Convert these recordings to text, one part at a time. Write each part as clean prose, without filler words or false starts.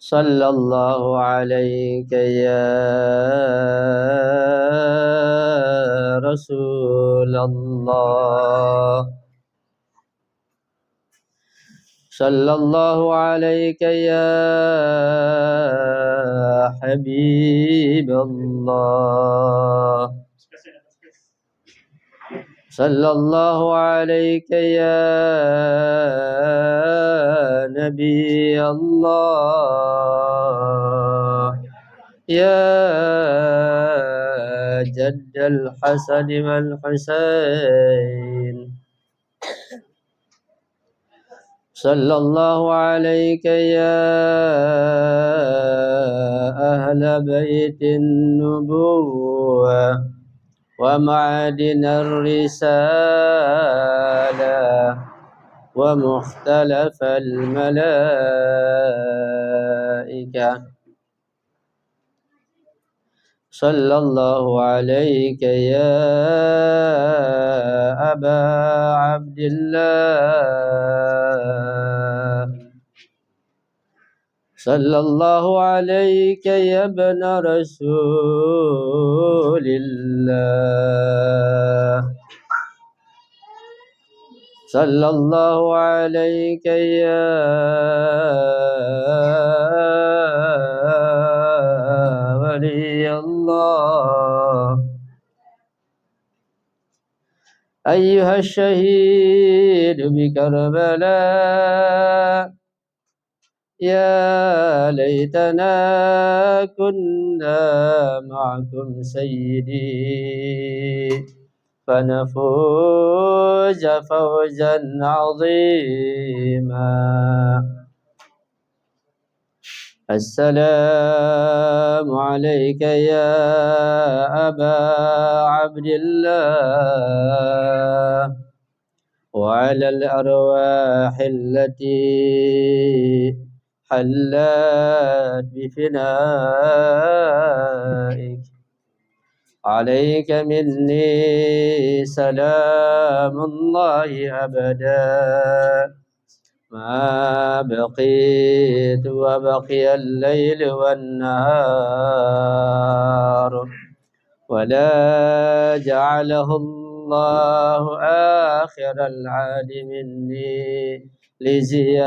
صلى الله عليك يا رسول الله صلى الله عليك يا حبيب الله صلى الله عليك يا نبي الله يا جد الحسن والحسين صلى الله عليك يا أهل بيت النبوة ومعدن الرسالة ومختلف الملائكة صلى الله عليك يا أبا عبد الله صلى الله عليك يا ابن رسول الله صلى الله عليك يا ولي الله أيها الشهيد بكربلاء يا ليتنا كنا معكم سيدي فنفوز فوزا عظيما السلام عليك يا أبا عبد الله وعلى الأرواح التي حلت بفنائك عليك مني سلام الله أبدا ما بقيت وبقي الليل والنهار ولا جعله الله آخر العهد مني لزيارتكم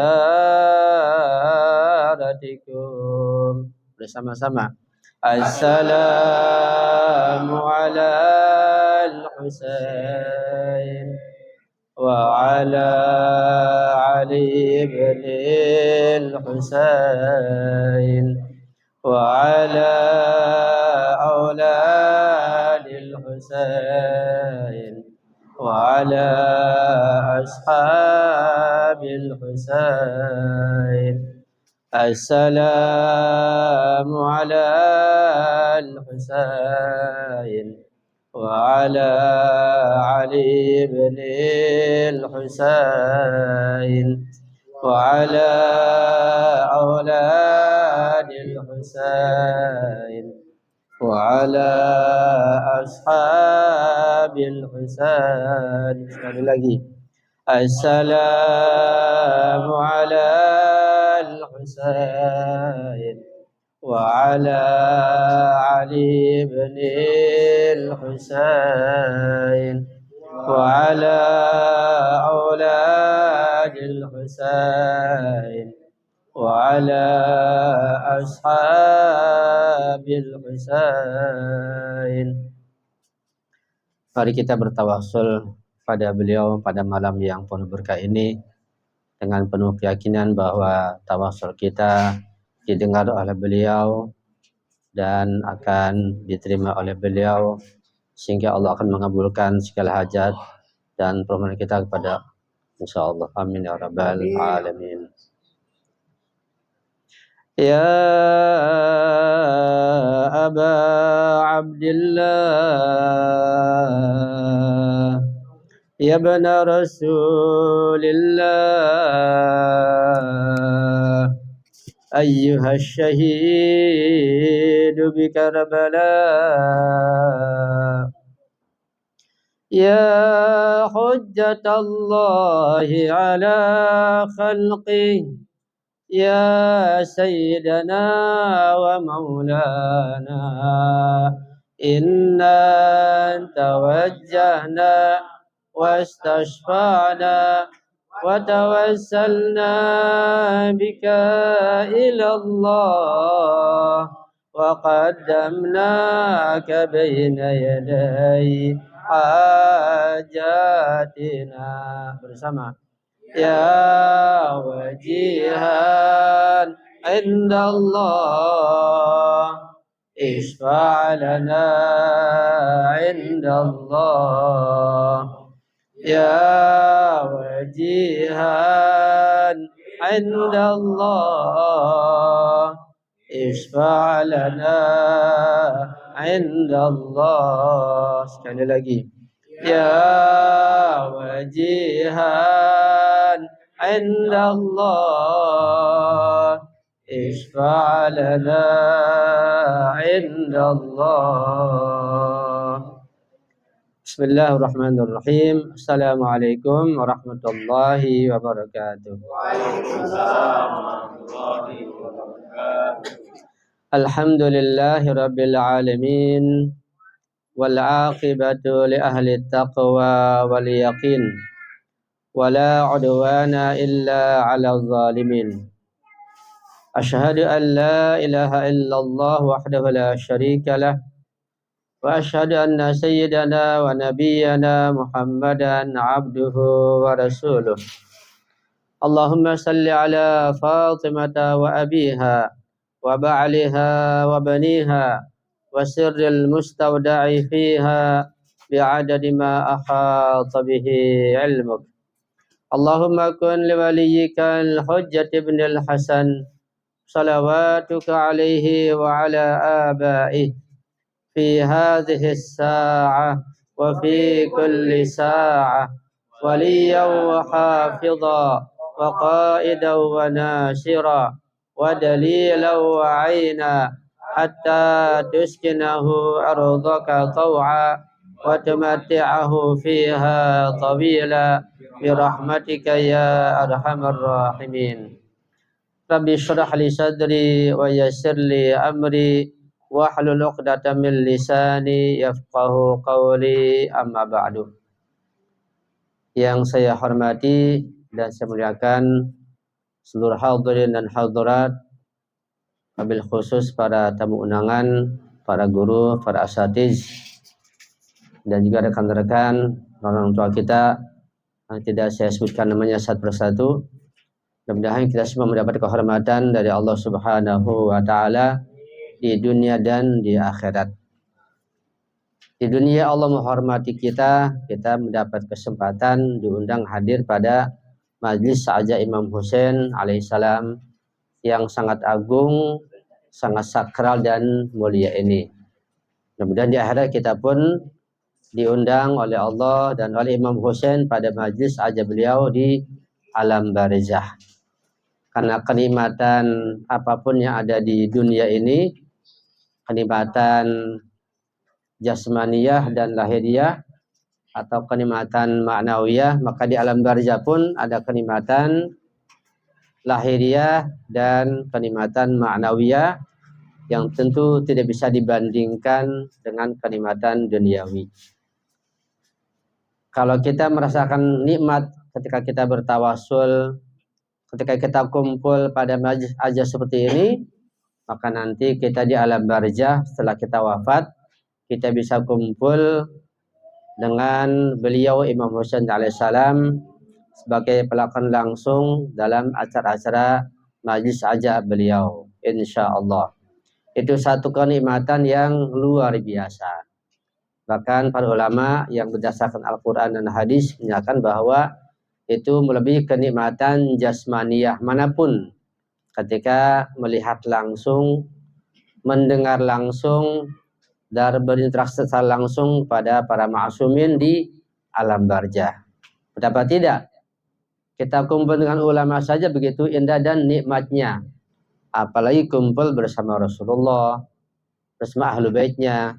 bersama-sama. Assalamu ala al-Husain wa ala Ali ibn al-Husain wa ala أولاد الحسين وعلى أصحاب الحسين السلام على الحسين وعلى علي بن الحسين وعلى أولاد الحسين وعلى ashabil husain. Sekali lagi. Assalamu ala al-Husain wa ala Ali ibn al-Husain wa ala auladil Husain wa ala ashabil Husain. Mari kita bertawassul pada beliau pada malam yang penuh berkah ini dengan penuh keyakinan bahwa tawassul kita didengar oleh beliau dan akan diterima oleh beliau sehingga Allah akan mengabulkan segala hajat dan permohonan kita kepada insyaallah. Amin ya rabbal alamin. Ya Aba Abdillah Ya bana Rasulillah أيها الشهيد بكربلاء يا حجة الله على خلقه يا سيدنا ومولانا إنا توجهنا واستشفعنا وتوسلنا بك إلى الله وقدمناك بين يدي حاجاتنا bersama يا وجيها عند الله اشفع لنا عند الله يا وجيها عند الله اشفع لنا عند الله. Sekali lagi. Ya wajihan inda Allah ishfa' lana inda Allah. Bismillahirrahmanirrahim. Assalamualaikum warahmatullahi wabarakatuh. Waalaikumsalam warahmatullahi wabarakatuh. Alhamdulillahi rabbil alamin. والعاقبة لأهل التقوى واليقين ولا عدوان إلا على الظالمين أشهد أن لا إله إلا الله وحده لا شريك له وأشهد أن سيدنا ونبينا محمدا عبده ورسوله اللهم صل على فاطمة وأبيها وبعلها وبنيها وسر المستودع فيها بعدد ما أحاط به علمك اللهم كن لوليك الحجة بن الحسن صلواتك عليه وعلى آبائه في هذه الساعة وفي كل ساعة وليا وحافظا وقائدا وناشرا ودليلا وعينا حتى تسكنه أرضك طوعا وتمتعه فيها طويلا برحمتك يا أرحم الراحمين رب اشرح لي صدري ويسر لي أمري واحلل عقدة من lisani yafqahu qawli amma ba'du. Yang saya hormati dan saya muliakan seluruh hadirin dan hadirat, wabil khusus para tamu undangan, para guru, para asatiz, dan juga rekan-rekan orang tua kita yang tidak saya sebutkan namanya satu persatu. Mudah-mudahan kita semua mendapat kehormatan dari Allah Subhanahu wa taala di dunia dan di akhirat. Di dunia Allah menghormati kita mendapat kesempatan diundang hadir pada majlis Saja Imam Husain alaihissalam yang sangat agung, sangat sakral dan mulia ini. Mudah-mudahan di akhirat kita pun diundang oleh Allah dan oleh Imam Husain pada majlis Saja beliau di alam barzah. Karena kenikmatan apapun yang ada di dunia ini, kenikmatan jasmaniyah dan lahiriah atau kenikmatan ma'nawiyah, maka di alam barzah pun ada kenikmatan lahiriah dan kenikmatan ma'nawiyah yang tentu tidak bisa dibandingkan dengan kenikmatan duniawi. Kalau kita merasakan nikmat ketika kita bertawasul, ketika kita kumpul pada majlis aja seperti ini, maka nanti kita di alam barzah setelah kita wafat, kita bisa kumpul dengan beliau Imam Husain alaihissalam sebagai pelakon langsung dalam acara-acara majlis aja beliau, insya Allah. Itu satu kenikmatan yang luar biasa. Bahkan para ulama yang berdasarkan Al-Quran dan hadis menyatakan bahwa itu melebihi kenikmatan jasmaniyah manapun ketika melihat langsung, mendengar langsung, dan berinteraksi secara langsung pada para ma'sumin di alam barzah. Betapa tidak kita kumpul dengan ulama saja begitu indah dan nikmatnya, apalagi kumpul bersama Rasulullah, bersama ahlu baitnya,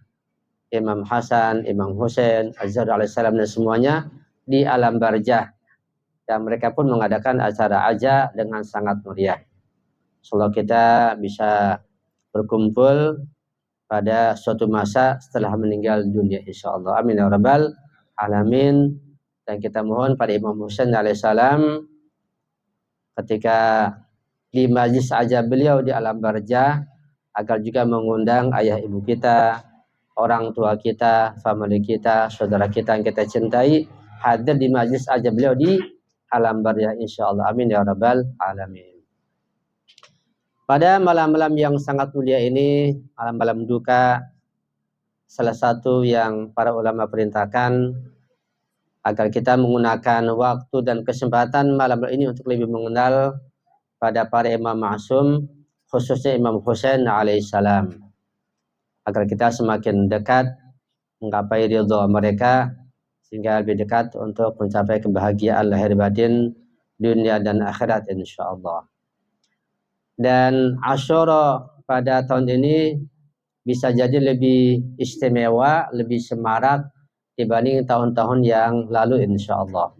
Imam Hasan, Imam Husain, Az-Zahra alaihissalam dan semuanya di alam barzah. Dan mereka pun mengadakan acara aja dengan sangat meriah. Semoga kita bisa berkumpul pada suatu masa setelah meninggal dunia insyaallah. Amin ya rabbal alamin. Dan kita mohon pada Imam Husain alaihissalam ketika di majlis aja beliau di alam barzah agar juga mengundang ayah ibu kita, orang tua kita, family kita, saudara kita yang kita cintai hadir di majlis aja beliau di alam barzah insyaallah. Amin ya rabbal alamin. Pada malam-malam yang sangat mulia ini, malam-malam duka, salah satu yang para ulama perintahkan agar kita menggunakan waktu dan kesempatan malam ini untuk lebih mengenal pada para imam ma'sum, khususnya Imam Husain alaihissalam, agar kita semakin dekat menggapai ridha mereka sehingga lebih dekat untuk mencapai kebahagiaan lahir batin dunia dan akhirat insyaallah. Dan Asyura pada tahun ini bisa jadi lebih istimewa, lebih semarak dibanding tahun-tahun yang lalu insyaallah.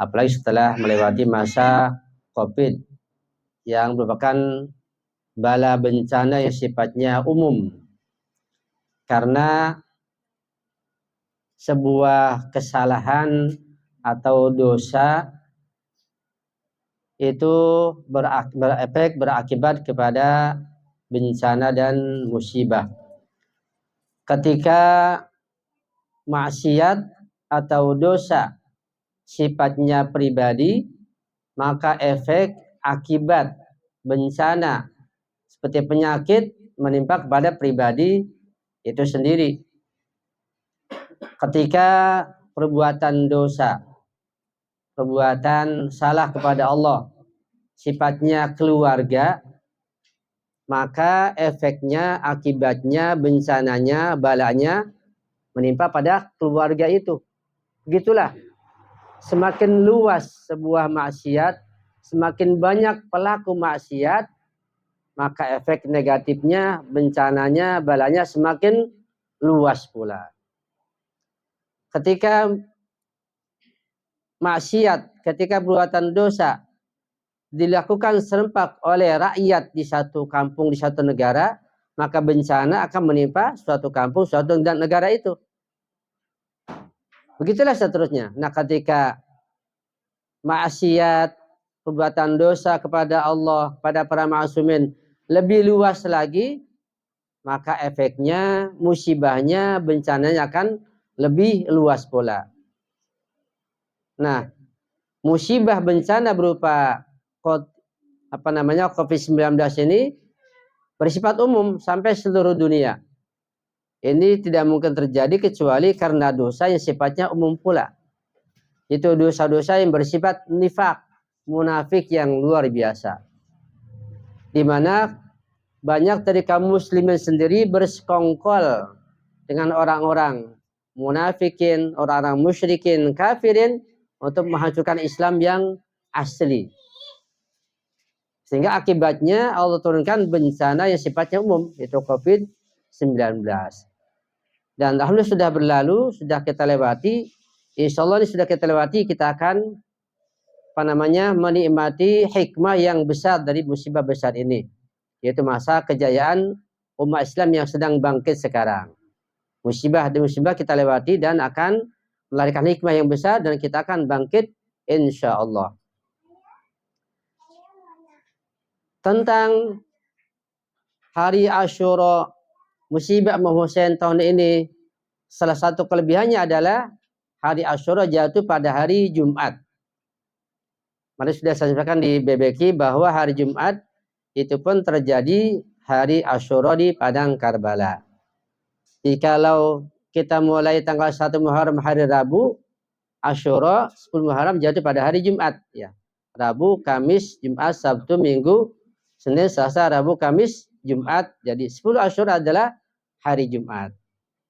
Apalagi setelah melewati masa COVID yang merupakan bala bencana yang sifatnya umum. Karena sebuah kesalahan atau dosa itu berakibat kepada bencana dan musibah. Ketika maksiat atau dosa sifatnya pribadi, maka efek akibat bencana seperti penyakit menimpa kepada pribadi itu sendiri. Ketika perbuatan dosa, perbuatan salah kepada Allah sifatnya keluarga, maka efeknya, akibatnya, bencananya, balanya menimpa pada keluarga itu. Begitulah, semakin luas sebuah maksiat, semakin banyak pelaku maksiat, maka efek negatifnya, bencananya, balanya semakin luas pula. Ketika maksiat, ketika perbuatan dosa dilakukan serempak oleh rakyat di satu kampung, di satu negara, maka bencana akan menimpa suatu kampung, suatu negara itu. Begitulah seterusnya. Nah, ketika maksiat, perbuatan dosa kepada Allah, pada para ma'sumin lebih luas lagi, maka efeknya, musibahnya, bencananya akan lebih luas pula. Nah, musibah bencana berupa COVID-19 ini bersifat umum sampai seluruh dunia. Ini tidak mungkin terjadi kecuali karena dosa yang sifatnya umum pula. Itu dosa-dosa yang bersifat nifak, munafik yang luar biasa. Di mana banyak dari kaum muslimin sendiri bersekongkol dengan orang-orang munafikin, orang-orang musyrikin, kafirin untuk menghancurkan Islam yang asli. Sehingga akibatnya Allah turunkan bencana yang sifatnya umum, yaitu COVID-19. Dan alhamdulillah sudah berlalu, sudah kita lewati. Insya Allah ini sudah kita lewati, kita akan menikmati hikmah yang besar dari musibah besar ini, yaitu masa kejayaan umat Islam yang sedang bangkit sekarang. Musibah demi musibah kita lewati dan akan melahirkan hikmah yang besar dan kita akan bangkit insya Allah. Tentang hari Asyura, musibah Imam Husain tahun ini, salah satu kelebihannya adalah hari Asyura jatuh pada hari Jumat. Mari sudah saya sampaikan di BBQ bahwa hari Jumat itu pun terjadi hari Asyura di Padang Karbala. Jikalau kita mulai tanggal 1 Muharram hari Rabu, Asyura 10 Muharram jatuh pada hari Jumat. Ya. Rabu, Kamis, Jumat, Sabtu, Minggu, Senin, Selasa, Rabu, Kamis, Jumat. Jadi 10 Asyura adalah hari Jumat.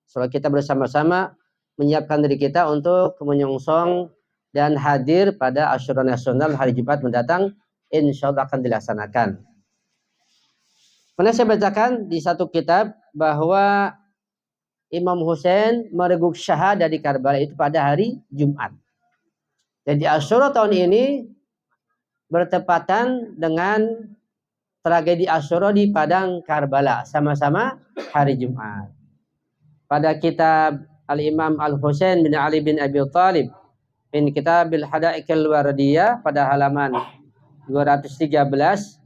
So, kita bersama-sama menyiapkan diri kita untuk menyongsong dan hadir pada Asyura Nasional hari Jumat mendatang, insya Allah akan dilaksanakan. Pernah saya bacakan di satu kitab bahwa Imam Husain mereguk syahadah di Karbala itu pada hari Jumat. Jadi Asyura tahun ini bertepatan dengan tragedi Asyura di padang Karbala, sama-sama hari Jumat. Pada kitab Al-Imam Al-Husain bin Ali bin Abi Thalib min Kitabil Hadaikal Wardiyah pada halaman 213,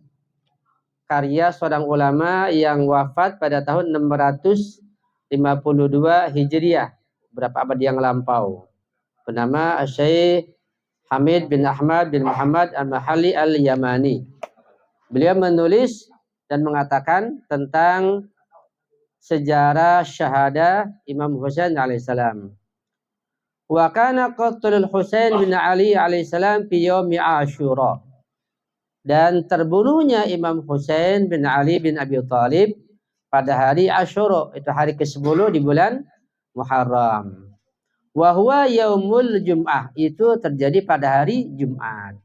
karya seorang ulama yang wafat pada tahun 652 Hijriah, berapa abad yang lampau, bernama Syekh Hamid bin Ahmad bin Muhammad Al-Mahalli Al-Yamani. Beliau menulis dan mengatakan tentang sejarah syahada Imam Husain alaihissalam. Wa kana qatlul Husain bin Ali alaihissalam fi yaumi Asyura. Dan terbunuhnya Imam Husain bin Ali bin Abi Thalib pada hari Asyura, itu hari ke-10 di bulan Muharram. Wa huwa yaumul Jum'ah, itu terjadi pada hari Jumat,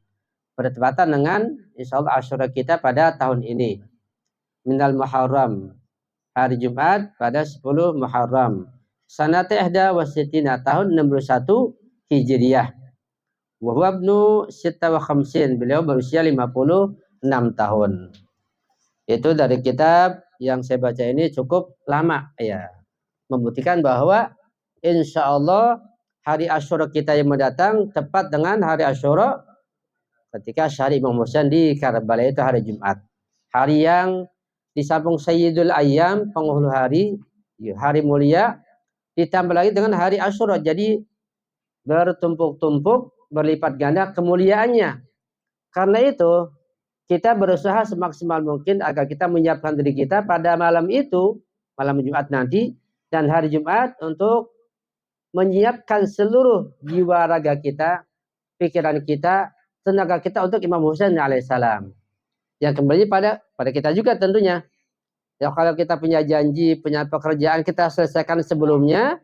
bertepatan dengan insyaallah Asyura kita pada tahun ini. Minal Muharram, hari Jumat pada 10 Muharram. Sanata ihda wa sittina, tahun 61 Hijriah. Wa huwa ibnu sitta wa khamsin, beliau berusia 56 tahun. Itu dari kitab yang saya baca ini cukup lama ya. Membuktikan bahwa insyaallah hari Asyura kita yang mendatang tepat dengan hari Asyura ketika syahid Imam Husain di Karbala, itu hari Jumat. Hari yang disambung Sayyidul Ayyam, penghulu hari, hari mulia, ditambah lagi dengan hari Asyura. Jadi bertumpuk-tumpuk, berlipat ganda kemuliaannya. Karena itu kita berusaha semaksimal mungkin agar kita menyiapkan diri kita pada malam itu, malam Jumat nanti, dan hari Jumat untuk menyiapkan seluruh jiwa raga kita, pikiran kita, tenaga kita untuk Imam Husain alaihissalam. Yang kembali pada kita juga tentunya. Ya, kalau kita punya janji, punya pekerjaan, kita selesaikan sebelumnya,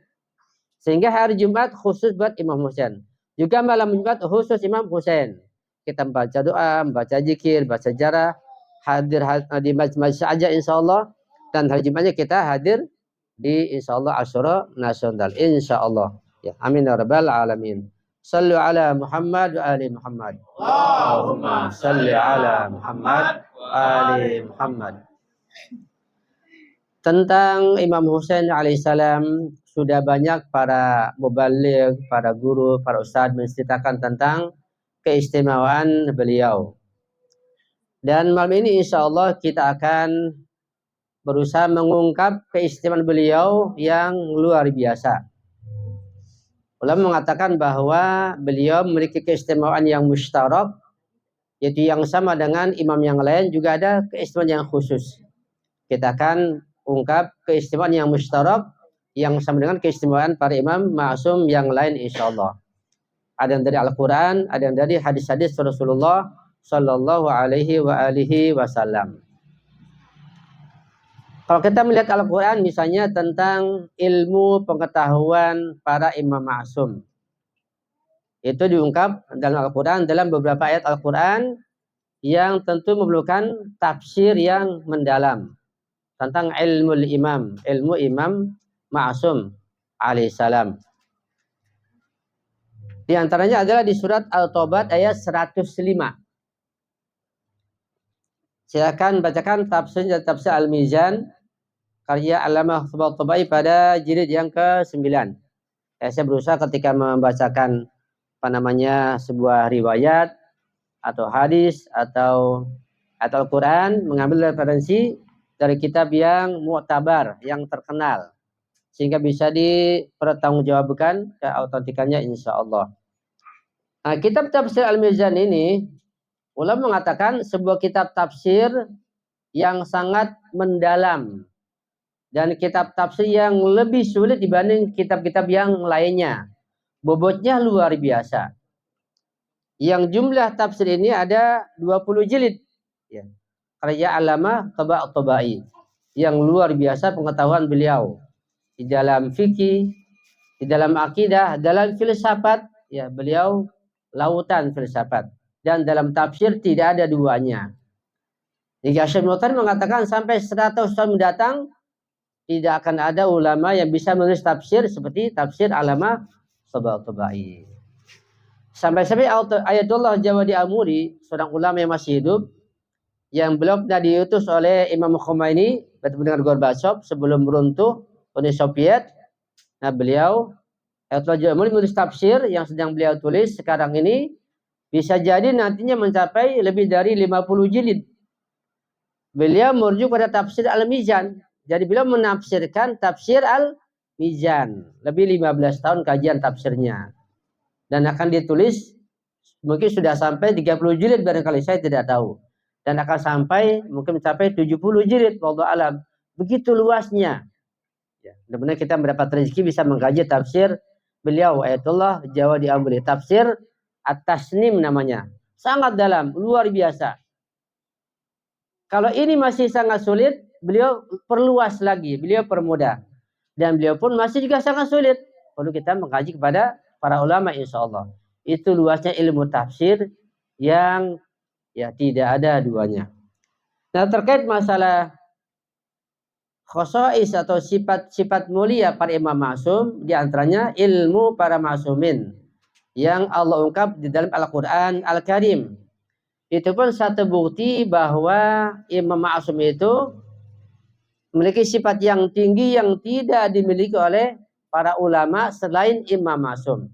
sehingga hari Jumat khusus buat Imam Husain. Juga malam Jumat khusus Imam Husain. Kita baca doa, baca zikir, baca sejarah, hadir di majlis aja insyaallah, dan hari Jumatnya kita hadir di insyaallah Asyura nasional insyaallah. Ya, amin ya rabbal alamin. Sallu ala Muhammad wa ali Muhammad. Allahumma salli ala Muhammad wa ali Muhammad. Tentang Imam Husain alaihissalam sudah banyak para mubaligh, para guru, para ustadz menceritakan tentang keistimewaan beliau. Dan malam ini insyaallah kita akan berusaha mengungkap keistimewaan beliau yang luar biasa. Ulama mengatakan bahwa beliau memiliki keistimewaan yang mustarak, yaitu yang sama dengan imam yang lain, juga ada keistimewaan yang khusus. Kita akan ungkap keistimewaan yang mustarak yang sama dengan keistimewaan para imam ma'sum yang lain insyaallah. Ada yang dari Al-Quran, ada yang dari hadis-hadis Rasulullah sallallahu alaihi wa alihi wasallam. Kalau kita melihat Al-Quran misalnya tentang ilmu pengetahuan para imam ma'sum, itu diungkap dalam Al-Quran dalam beberapa ayat Al-Quran yang tentu memerlukan tafsir yang mendalam tentang ilmu imam ma'sum alaihissalam. Di antaranya adalah di surat Al-Taubat ayat 105. Silakan bacakan tafsir Al-Mizan karya Allamah Tabatabai pada jilid yang ke-9. Saya berusaha ketika membacakan sebuah riwayat atau hadis atau Al-Quran mengambil referensi dari kitab yang mu'tabar, yang terkenal, sehingga bisa dipertanggungjawabkan keautentikannya insyaallah. Nah, kitab tafsir Al-Mizan ini ulama mengatakan sebuah kitab tafsir yang sangat mendalam dan kitab tafsir yang lebih sulit dibanding kitab-kitab yang lainnya. Bobotnya luar biasa. Yang jumlah tafsir ini ada 20 jilid. Ya. Karya Allamah Tabatabai yang luar biasa pengetahuan beliau di dalam fikih, di dalam akidah, dalam filsafat, ya beliau lautan filsafat, dan dalam tafsir tidak ada duanya. Jika Syekh Mu'tadir mengatakan sampai 100 tahun mendatang tidak akan ada ulama yang bisa menulis tafsir seperti tafsir Allamah Tabatabai. Sampai-sampai Ayatullah Jawadi Amuri, seorang ulama yang masih hidup, yang beliau pernah diutus oleh Imam Khomeini bertemu dengan Gorbachev sebelum runtuh Uni Soviet. Nah, beliau Ayatullah Jamil menulis tafsir yang sedang beliau tulis sekarang ini bisa jadi nantinya mencapai lebih dari 50 jilid. Beliau merujuk pada tafsir Al-Mizan. Jadi beliau menafsirkan tafsir Al-Mizan. Lebih 15 tahun kajian tafsirnya. Dan akan ditulis mungkin sudah sampai 30 jilid barangkali, saya tidak tahu. Dan akan sampai mungkin mencapai 70 jilid, wallahu alam. Begitu luasnya. Ya, mudah-mudahan kita mendapat rezeki bisa mengkaji tafsir beliau Ayatullah Jawa Diambuli. Tafsir At-Tasnim namanya. Sangat dalam, luar biasa. Kalau ini masih sangat sulit, beliau perluas lagi, beliau permudah. Dan beliau pun masih juga sangat sulit. Perlu kita mengkaji kepada para ulama insya Allah. Itu luasnya ilmu tafsir yang ya tidak ada duanya. Nah, terkait masalah khosois atau sifat-sifat mulia para imam maksum, diantaranya ilmu para maksumin yang Allah ungkap di dalam Al-Quran Al-Karim. Itu pun satu bukti bahwa imam maksum itu memiliki sifat yang tinggi yang tidak dimiliki oleh para ulama selain imam maksum.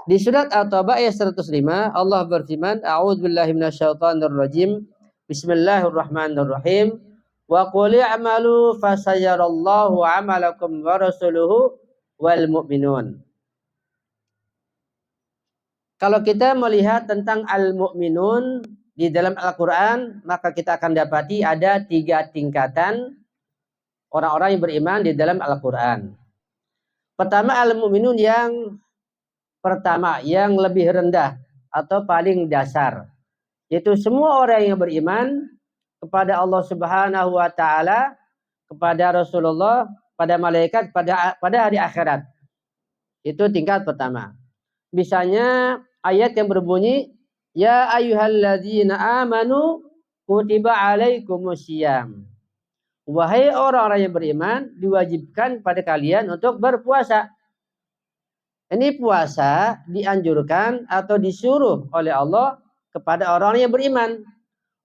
Di surat At-Taubah ayat 105 Allah berfirman, A'udzubillahi minasyaitonirrajim. Bismillahirrahmanirrahim. Wa qul i'malu fasayarallahu 'amalakum wa rasuluhu wal mu'minun. Kalau kita melihat tentang al-mu'minun di dalam Al-Quran, maka kita akan dapati ada 3 tingkatan orang-orang yang beriman di dalam Al-Quran. Pertama, al-mu'minun yang pertama, yang lebih rendah atau paling dasar. Yaitu semua orang yang beriman kepada Allah Subhanahu wa Ta'ala, kepada Rasulullah, pada malaikat, pada hari akhirat. Itu tingkat pertama. Misalnya ayat yang berbunyi, Ya ayyuhalladzina amanu kutiba alaikumusiyam. Wahai orang-orang yang beriman, diwajibkan pada kalian untuk berpuasa. Ini puasa dianjurkan atau disuruh oleh Allah kepada orang yang beriman.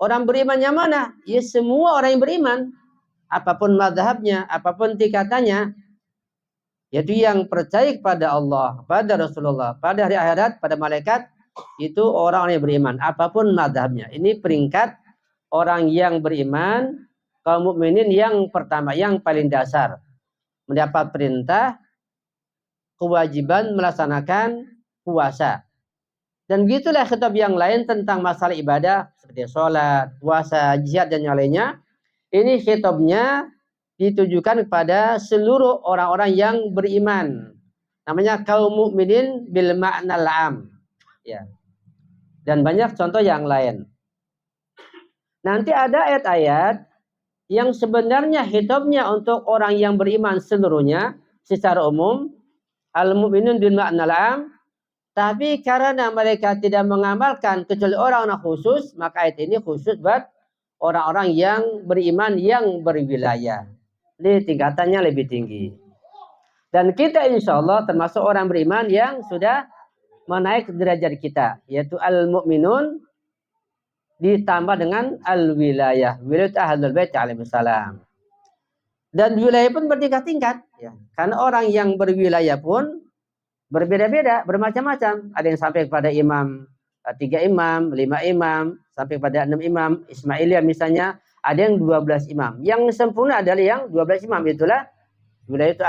Orang beriman yang mana? Ya semua orang yang beriman. Apapun mazhabnya, apapun tingkatannya. Yaitu yang percaya kepada Allah, pada Rasulullah, pada hari akhirat, pada malaikat. Itu orang yang beriman. Apapun mazhabnya. Ini peringkat orang yang beriman, kaum mukminin yang pertama, yang paling dasar. Mendapat perintah, kewajiban melaksanakan puasa. Dan begitulah khitab yang lain tentang masalah ibadah seperti sholat, puasa, jihad dan yang lainnya. Ini khitabnya ditujukan kepada seluruh orang-orang yang beriman. Namanya kaum mukminin bil ma'nal am. Ya. Dan banyak contoh yang lain. Nanti ada ayat-ayat yang sebenarnya khitabnya untuk orang yang beriman seluruhnya secara umum. Al-mu'minun bil ma'nal am, tapi karena mereka tidak mengamalkan kecuali orang-orang khusus, maka ayat ini khusus buat orang-orang yang beriman yang berwilayah. Ini tingkatannya lebih tinggi. Dan kita insya Allah termasuk orang beriman yang sudah menaik derajat kita, yaitu al-mu'minun ditambah dengan al-wilayah. Wilayah ahlul bait alaihissalam. Dan wilayah pun bertingkat-tingkat. Ya. Karena orang yang berwilayah pun berbeda-beda, bermacam-macam. Ada yang sampai kepada imam, 3 imam, 5 imam, sampai pada 6 imam. Ismailiyah misalnya, ada yang 12 imam. Yang sempurna adalah yang 12 imam. Itulah wilayah itu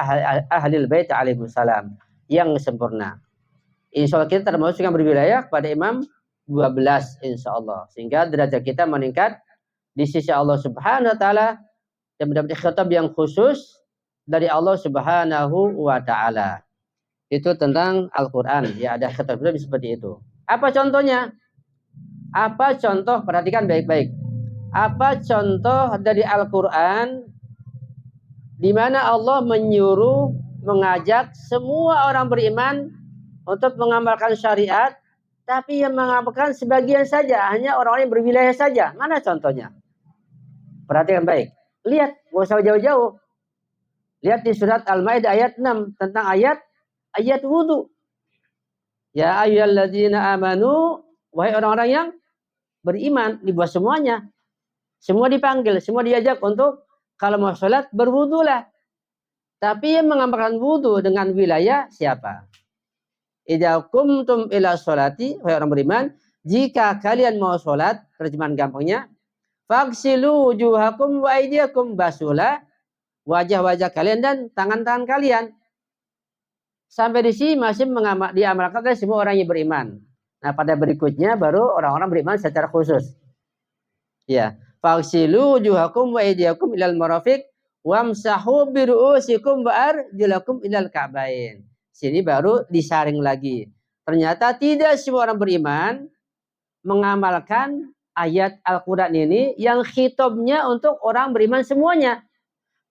ahlul bait alaihissalam. Yang sempurna. Insya Allah kita termasuk yang berwilayah kepada imam 12 insya Allah. Sehingga derajat kita meningkat di sisi Allah Subhanahu wa Ta'ala. Dan mendapat khitab yang khusus dari Allah Subhanahu wa Ta'ala. Itu tentang Al-Quran. Ya, ada khitab seperti itu. Apa contohnya? Apa contoh? Perhatikan baik-baik. Apa contoh dari Al-Quran di mana Allah menyuruh, mengajak semua orang beriman untuk mengamalkan syariat, tapi yang mengamalkan sebagian saja, hanya orang-orang yang berwilayah saja. Mana contohnya? Perhatikan baik. Lihat, gak usah jauh-jauh. Lihat di surat Al-Maidah ayat 6 tentang ayat wudu. Ya ayyuhalladzina amanu, wahai orang-orang yang beriman, dibuat semuanya. Semua dipanggil, semua diajak untuk kalau mau sholat berwudulah. Tapi yang mengamalkan wudu dengan wilayah siapa? Idza kumtum ila sholati, wahai orang beriman, jika kalian mau sholat, terjemahan gampangnya, faghsilu wujuhakum wa aydiyakum, basuhlah wajah-wajah kalian dan tangan-tangan kalian. Sampai di sini masih diamalkan oleh semua orang yang beriman. Nah, pada berikutnya baru orang-orang beriman secara khusus. Ya, faghsilu wujuhakum wa aydiyakum ilal marafiq wamsahu bi ru'usikum wa arjulakum ilal ka'bain. Sini baru disaring lagi. Ternyata tidak semua orang beriman mengamalkan ayat Al-Quran ini yang khitabnya untuk orang beriman semuanya.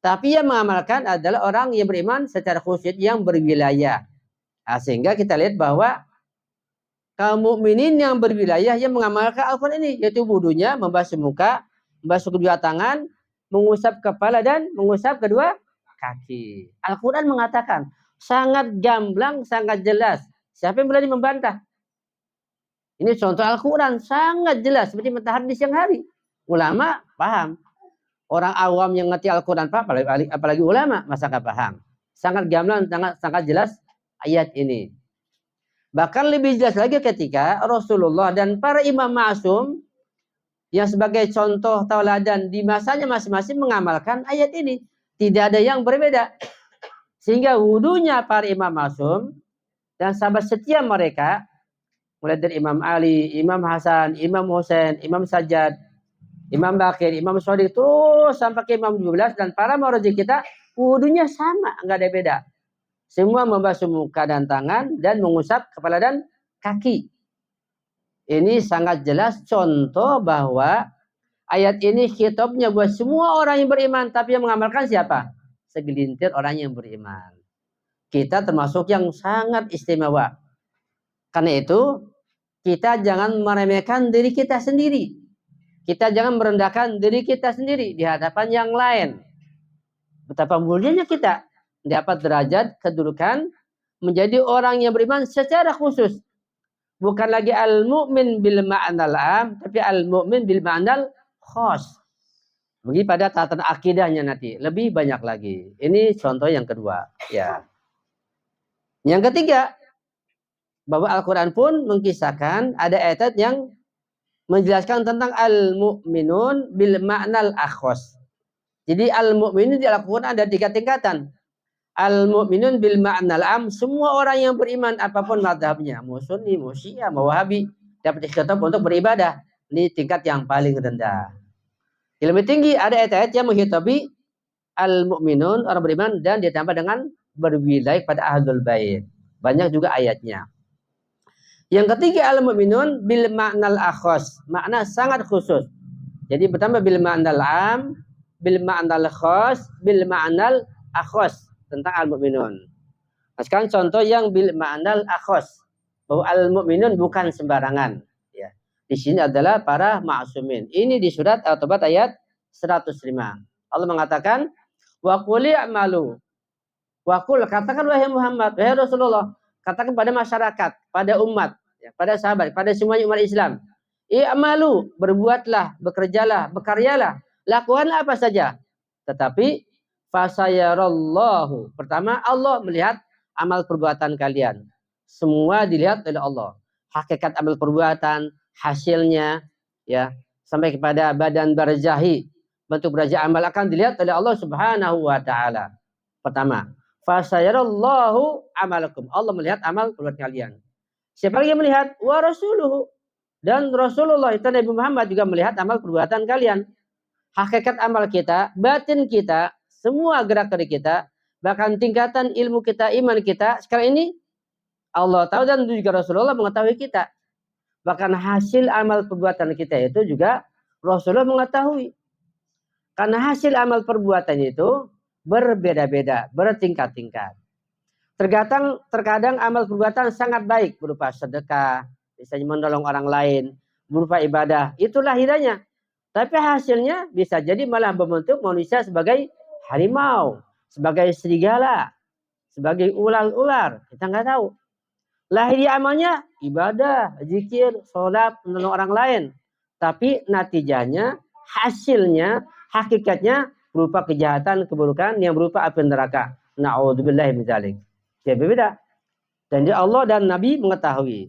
Tapi yang mengamalkan adalah orang yang beriman secara khusus yang berwilayah. Nah, sehingga kita lihat bahwa kaum mukminin yang berwilayah yang mengamalkan Al-Quran ini, yaitu wudunya, membasuh muka, membasuh kedua tangan, mengusap kepala dan mengusap kedua kaki. Al-Quran mengatakan sangat gamblang, sangat jelas. Siapa yang berani membantah? Ini contoh Al-Quran sangat jelas seperti matahari di siang hari. Ulama paham. Orang awam yang ngerti Al-Quran apalagi ulama masa nggak paham. Sangat gamblang, sangat jelas ayat ini. Bahkan lebih jelas lagi ketika Rasulullah dan para imam ma'sum yang sebagai contoh tauladan di masanya masing-masing mengamalkan ayat ini. Tidak ada yang berbeda. Sehingga wudunya para imam ma'sum dan sahabat setia mereka, mulai dari Imam Ali, Imam Hasan, Imam Husain, Imam Sajjad, Imam Bakir, Imam Shadiq, terus sampai ke Imam 12 dan para marji kita, wudunya sama, nggak ada beda. Semua membasuh muka dan tangan dan mengusap kepala dan kaki. Ini sangat jelas contoh bahwa ayat ini khitabnya buat semua orang yang beriman, tapi yang mengamalkan siapa? Segelintir orang yang beriman. Kita termasuk yang sangat istimewa. Karena itu, kita jangan meremehkan diri kita sendiri. Kita jangan merendahkan diri kita sendiri di hadapan yang lain. Betapa mulianya kita dapat derajat kedudukan menjadi orang yang beriman secara khusus. Bukan lagi al-mu'min bil ma'nal am, tapi al-mu'min bil ma'nal khas. Bagi pada tatanan akidahnya nanti lebih banyak lagi. Ini contoh yang kedua, ya. Yang ketiga, bahwa Al-Quran pun mengisahkan ada ayat yang menjelaskan tentang al-mu'minun bil ma'nal akhos. Jadi al-mu'minun di Al-Quran ada 3 tingkatan. Al-mu'minun bil ma'nal am, semua orang yang beriman apapun mazhabnya, mau Sunni, mau Syiah, mau Wahabi, dapat dikhitab untuk beribadah. Ini tingkat yang paling rendah. Yang lebih tinggi ada ayat-ayat yang menghitabi al-mu'minun, orang beriman, dan ditambah dengan berwilayah pada ahlul bait. Banyak juga ayatnya. Yang ketiga al-mu'minun bil ma'nal akhos, makna sangat khusus. Jadi pertama bil ma'nal am, bil ma'nal khos, bil ma'nal akhos tentang al-mu'minun. Nah, sekarang contoh yang bil ma'nal akhos, bahwa al-mu'minun bukan sembarangan. Ya. Di sini adalah para ma'sumin. Ini di surat At-Taubah ayat 105. Allah mengatakan, wa qul i'malu. Wa qul, katakan wahai Muhammad, wahai Rasulullah, katakan pada masyarakat, pada umat, ya, pada sahabat, pada semuanya umat Islam. I'malu, berbuatlah, bekerjalah, berkaryalah, lakukanlah apa saja. Tetapi fasayarallahu, pertama Allah melihat amal perbuatan kalian. Semua dilihat oleh Allah. Hakikat amal perbuatan, hasilnya, ya, sampai kepada badan barzahi, bentuk beraja amal akan dilihat oleh Allah Subhanahu wa taala. Pertama, fasayarallahu amalakum. Allah melihat amal perbuatan kalian. Siapa lagi yang melihat? Wa rasuluhu. Dan Rasulullah itu Nabi Muhammad juga melihat amal perbuatan kalian. Hakikat amal kita, batin kita, semua gerak-gerik kita, bahkan tingkatan ilmu kita, iman kita, sekarang ini Allah tahu dan juga Rasulullah mengetahui kita. Bahkan hasil amal perbuatan kita itu juga Rasulullah mengetahui. Karena hasil amal perbuatan itu berbeda-beda, bertingkat-tingkat. Terkadang amal perbuatan sangat baik berupa sedekah, misalnya menolong orang lain, berupa ibadah, itu lahirannya. Tapi hasilnya bisa jadi malah membentuk manusia sebagai harimau, sebagai serigala, sebagai ular-ular. Kita nggak tahu. Lahir amalnya ibadah, zikir, sholat, menolong orang lain. tapi natijahnya, hasilnya, hakikatnya berupa kejahatan, keburukan yang berupa api neraka. Na'udzubillahi min dzalik. Ya berbeda. Dan Allah dan Nabi mengetahui.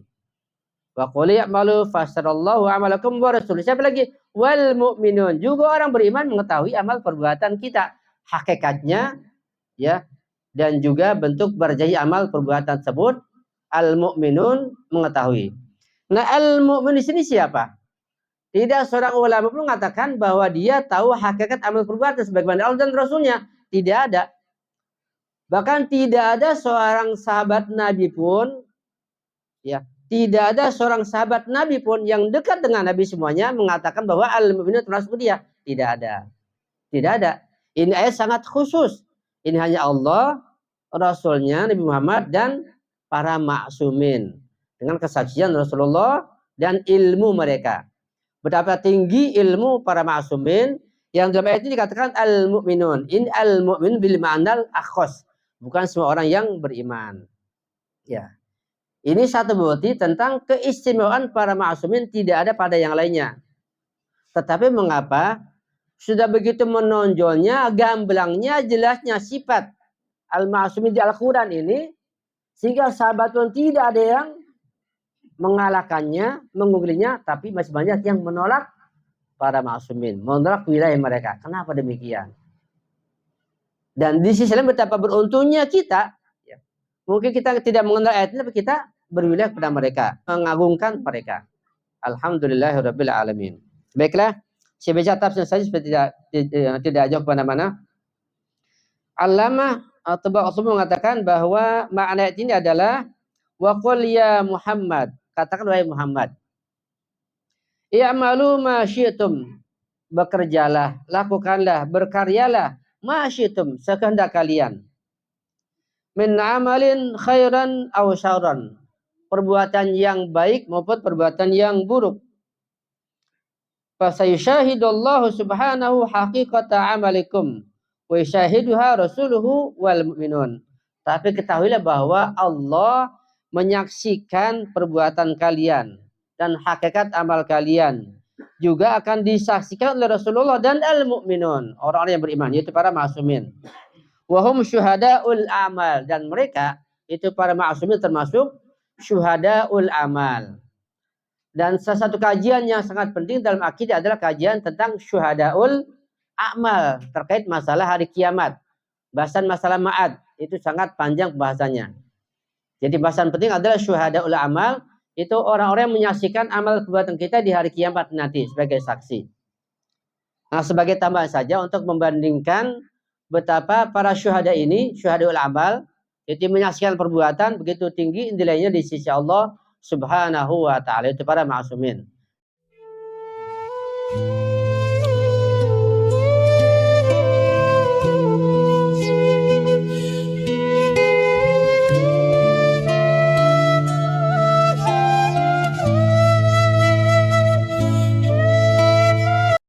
Wa qul ya'malu fasarallahu amalakum wa rasul. Siapa lagi? Wal mu'minun. Juga orang beriman mengetahui amal perbuatan kita, hakikatnya, ya, dan juga bentuk berjaya amal perbuatan tersebut. Al mu'minun mengetahui. Nah, al mu'min di sini siapa? Tidak seorang ulama pun mengatakan bahwa dia tahu hakikat amal perbuatan sebagaimana Allah dan Rasulnya. Tidak ada. Bahkan tidak ada seorang sahabat Nabi pun, ya, tidak ada seorang sahabat Nabi pun yang dekat dengan Nabi semuanya mengatakan bahwa al-mu'minun termasuk dia. Tidak ada. Tidak ada. Ini ayat sangat khusus. Ini hanya Allah, Rasulnya, Nabi Muhammad, dan para maksumin. Dengan kesaksian Rasulullah dan ilmu mereka. Betapa tinggi ilmu para ma'asumin yang dalam ayat ini dikatakan al-mu'minun. In al-mu'min bil ma'anal akhos. Bukan semua orang yang beriman. Ya. Ini satu bukti tentang keistimewaan para ma'asumin tidak ada pada yang lainnya. Tetapi mengapa sudah begitu menonjolnya, gamblangnya, jelasnya sifat al-ma'asumin di Al-Quran ini, sehingga sahabat pun tidak ada yang mengalahkannya, mengunggulnya, tapi masih banyak yang menolak para ma'asumin, menolak wilayah mereka. Kenapa demikian? Dan di sisi lain betapa beruntungnya kita, ya. Mungkin kita tidak mengenal ayat ini, tapi kita berwilayah kepada mereka, mengagungkan mereka. Alhamdulillahirabbil alamin. Baiklah, saya baca tafsir saja supaya tidak jauh kemana-mana. Allamah At-Tabari mengatakan bahwa makna ayat ini adalah wa qul ya Muhammad, katakan wahai Muhammad, i'malu ma syi'tum, bekerjalah, lakukanlah, berkaryalah, ma syi'tum, sekehendak kalian, min amalin khairan aw syarran, perbuatan yang baik maupun perbuatan yang buruk. Fasayushahidullahu subhanahu haqiqata amalikum wa yashahiduha rasuluhu wal mu'minun. Tapi ketahuilah bahwa Allah menyaksikan perbuatan kalian dan hakikat amal kalian juga akan disaksikan oleh Rasulullah dan al-mu'minun, orang-orang yang beriman, yaitu para ma'asumin. Wahum syuhada'ul amal, dan mereka itu para ma'asumin termasuk syuhada'ul amal. Dan salah satu kajian yang sangat penting dalam akidah adalah kajian tentang syuhada'ul amal terkait masalah hari kiamat. Bahasan masalah ma'ad itu sangat panjang pembahasannya. Jadi bahasan penting adalah syuhada'ul amal, itu orang-orang yang menyaksikan amal perbuatan kita di hari kiamat nanti sebagai saksi. Nah, sebagai tambahan saja untuk membandingkan betapa para syuhada ini, syuhada'ul amal, itu menyaksikan perbuatan begitu tinggi nilainya di sisi Allah Subhanahu wa ta'ala, itu para ma'asumin.